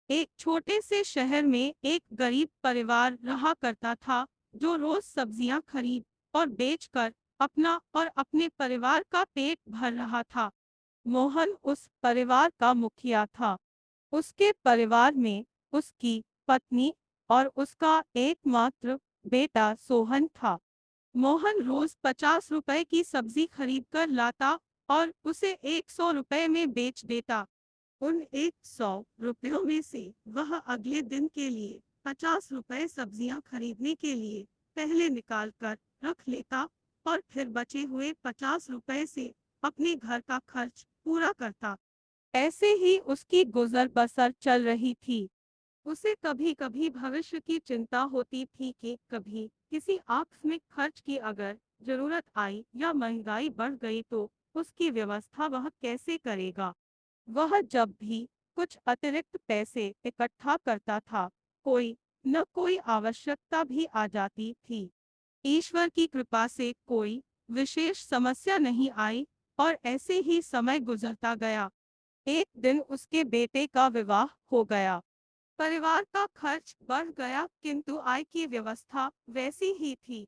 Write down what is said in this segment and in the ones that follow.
एक छोटे से शहर में एक गरीब परिवार रहा करता था जो रोज सब्जियां खरीद और बेचकर अपना और अपने परिवार का पेट भर रहा था। मोहन उस परिवार का मुखिया था। उसके परिवार में उसकी पत्नी और उसका एकमात्र बेटा सोहन था। मोहन रोज 50 रुपए की सब्जी खरीद कर लाता और उसे 100 रुपए में बेच देता। उन 100 रुपयों में से वह अगले दिन के लिए 50 रुपए सब्जियां खरीदने के लिए पहले निकाल कर रख लेता और फिर बचे हुए 50 रुपए से अपने घर का खर्च पूरा करता। ऐसे ही उसकी गुजर बसर चल रही थी। उसे कभी कभी भविष्य की चिंता होती थी कि कभी किसी आकस्मिक खर्च की अगर जरूरत आई या महंगाई बढ़ गई तो उसकी व्यवस्था वह कैसे करेगा। वह जब भी कुछ अतिरिक्त पैसे इकट्ठा करता था, कोई न कोई आवश्यकता भी आ जाती थी। ईश्वर की कृपा से कोई विशेष समस्या नहीं आई और ऐसे ही समय गुजरता गया। एक दिन उसके बेटे का विवाह हो गया। परिवार का खर्च बढ़ गया किंतु आय की व्यवस्था वैसी ही थी।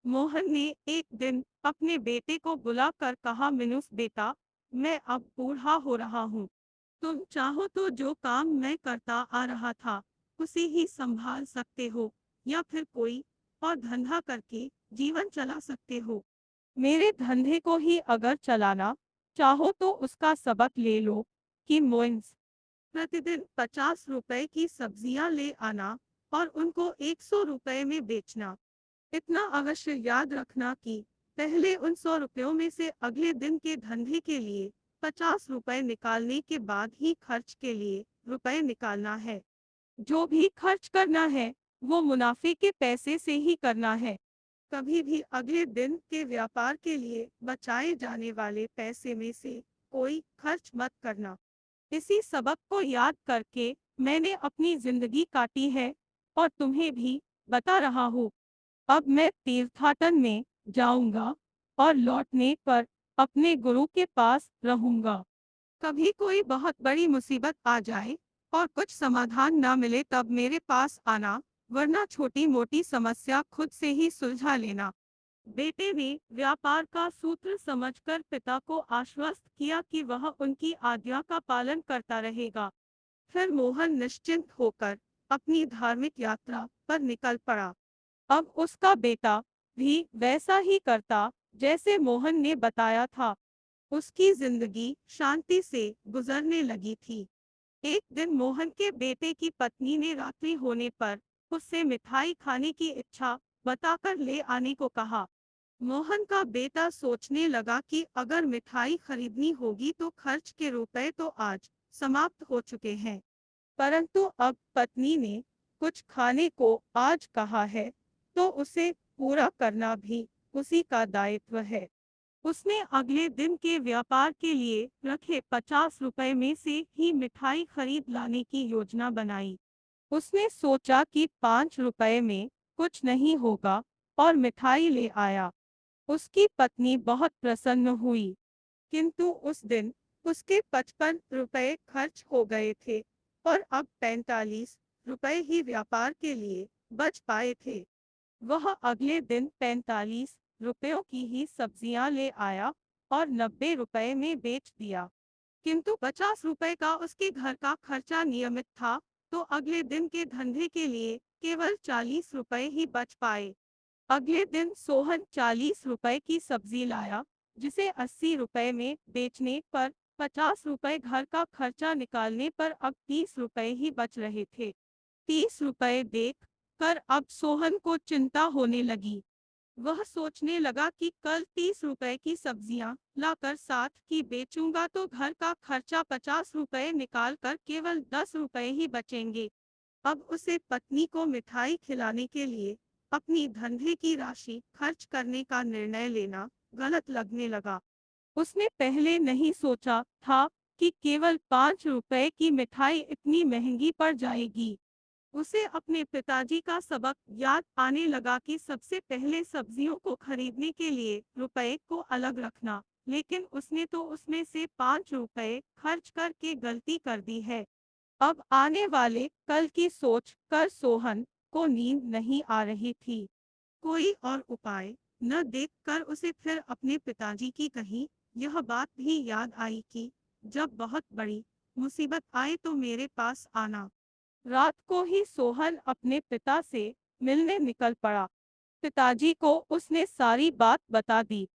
मोहन ने एक दिन अपने बेटे को बुलाकर कहा, मिनुस बेटा, मैं अब बूढ़ा हो रहा हूँ। तुम चाहो तो जो काम मैं करता आ रहा था उसे ही संभाल सकते हो या फिर कोई और धंधा करके जीवन चला सकते हो। मेरे धंधे को ही अगर चलाना चाहो तो उसका सबक ले लो कि मोइंस प्रतिदिन 50 रुपए की सब्जियां ले आना और उनको 100 रुपए में बेचना। इतना अवश्य याद रखना कि पहले उन 100 रुपयों में से अगले दिन के धंधे के लिए 50 रुपए निकालने के बाद ही खर्च के लिए रुपए निकालना है। जो भी खर्च करना है वो मुनाफे के पैसे से ही करना है। कभी भी अगले दिन के व्यापार के लिए बचाए जाने वाले पैसे में से कोई खर्च मत करना। इसी सबक को याद करके मैंने अपनी जिंदगी काटी है और तुम्हें भी बता रहा हूँ। अब मैं तीर्थाटन में जाऊंगा और लौटने पर अपने गुरु के पास रहूंगा। कभी कोई बहुत बड़ी मुसीबत आ जाए और कुछ समाधान ना मिले तब मेरे पास आना, वरना छोटी मोटी समस्या खुद से ही सुलझा लेना। बेटे ने व्यापार का सूत्र समझकर पिता को आश्वस्त किया कि वह उनकी आज्ञा का पालन करता रहेगा। फिर मोहन निश्चिंत होकर अपनी धार्मिक यात्रा पर निकल पड़ा। अब उसका बेटा भी वैसा ही करता जैसे मोहन ने बताया था। उसकी जिंदगी शांति से गुजरने लगी थी। एक दिन मोहन के बेटे की पत्नी ने रात्रि होने पर उससे मिठाई खाने की इच्छा बताकर ले आने को कहा। मोहन का बेटा सोचने लगा कि अगर मिठाई खरीदनी होगी तो खर्च के रुपए तो आज समाप्त हो चुके हैं, परंतु अब पत्नी ने कुछ खाने को आज कहा है तो उसे पूरा करना भी उसी का दायित्व है। उसने अगले दिन के व्यापार के लिए रखे 50 रुपए में से ही मिठाई खरीद लाने की योजना बनाई। उसने सोचा कि 5 रुपए में कुछ नहीं होगा और मिठाई ले आया। उसकी पत्नी बहुत प्रसन्न हुई, किंतु उस दिन उसके 55 रुपए खर्च हो गए थे और अब 45 रुपए ही व्यापार के लिए बच पाए थे। वह अगले दिन 45 रुपयों की ही सब्जियां ले आया और 90 रुपए में बेच दिया। किंतु 50 रुपए का उसके घर का खर्चा नियमित था, तो अगले दिन के धंधे के लिए केवल 40 रुपए ही बच पाए। अगले दिन सोहन 40 रुपए की सब्जी लाया, जिसे 80 रुपए में बेचने पर 50 रुपए घर का खर्चा निकालने पर अब 30 रुपए ही बच रहे थे। 30 रुपए देख कर अब सोहन को चिंता होने लगी। वह सोचने लगा कि कल 30 रुपए की सब्जियां लाकर 60 की बेचूंगा तो घर का खर्चा 50 रुपए निकाल कर केवल 10 रुपए ही बचेंगे। अब उसे पत्नी को मिठाई खिलाने के लिए अपनी धंधे की राशि खर्च करने का निर्णय लेना गलत लगने लगा। उसने पहले नहीं सोचा था कि केवल 5 रुपए की मिठाई इतनी महंगी पड़ जाएगी। उसे अपने पिताजी का सबक याद आने लगा कि सबसे पहले सब्जियों को खरीदने के लिए रुपए को अलग रखना, लेकिन उसने तो उसमें से 5 रुपए खर्च करके गलती कर दी है। अब आने वाले कल की सोच कर सोहन को नींद नहीं आ रही थी। कोई और उपाय न देखकर उसे फिर अपने पिताजी की कही यह बात भी याद आई कि जब बहुत बड़ी मुसीबत आए तो मेरे पास आना। रात को ही सोहन अपने पिता से मिलने निकल पड़ा। पिताजी को उसने सारी बात बता दी।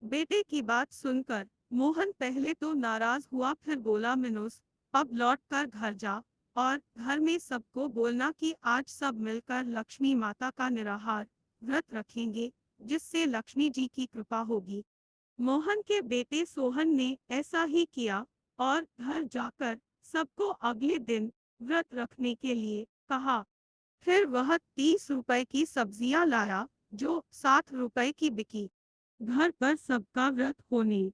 बेटे की बात सुनकर मोहन पहले तो नाराज हुआ, फिर बोला, मिनुस, अब लौट कर घर जा और घर में सबको बोलना कि आज सब मिलकर लक्ष्मी माता का निराहार व्रत रखेंगे, जिससे लक्ष्मी जी की कृपा होगी। मोहन के बेटे सोहन ने ऐसा ही किया और घर जाकर सबको अगले दिन व्रत रखने के लिए कहा। फिर वह 30 रुपए की सब्जियां लाया, जो 60 रुपए की बिकी। घर पर सबका व्रत होने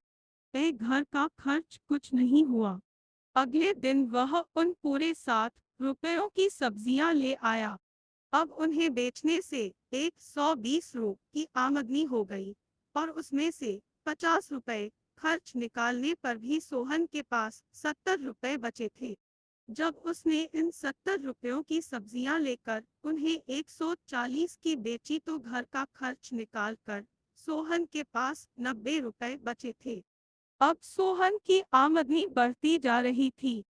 पे घर का खर्च कुछ नहीं हुआ। अगले दिन वह उन पूरे 60 रुपयों की सब्जियां ले आया। अब उन्हें बेचने से 120 रु की आमदनी हो गई और उसमें से 50 रुपए खर्च निकालने पर भी सोहन के पास 70 रुपए बचे थे। जब उसने इन 70 रुपयों की सब्जियां लेकर उन्हें 140 की बेची तो घर का खर्च निकालकर सोहन के पास 90 रुपए बचे थे। अब सोहन की आमदनी बढ़ती जा रही थी।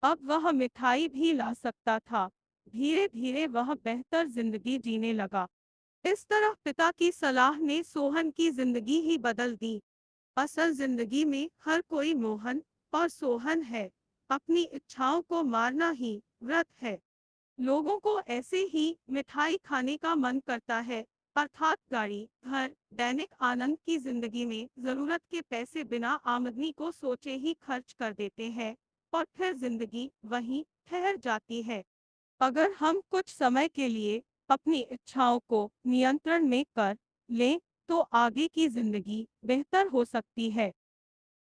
अब वह मिठाई भी ला सकता था। धीरे धीरे वह बेहतर जिंदगी जीने लगा। इस तरह पिता की सलाह ने सोहन की जिंदगी ही बदल दी। असल जिंदगी में हर कोई मोहन और सोहन है। अपनी इच्छाओं को मारना ही व्रत है। लोगों को ऐसे ही मिठाई खाने का मन करता है, अर्थात गाड़ी, घर, दैनिक आनंद की जिंदगी में जरूरत के पैसे बिना आमदनी को सोचे ही खर्च कर देते हैं और फिर जिंदगी वहीं ठहर जाती है। अगर हम कुछ समय के लिए अपनी इच्छाओं को नियंत्रण में कर लें, तो आगे की जिंदगी बेहतर हो सकती है।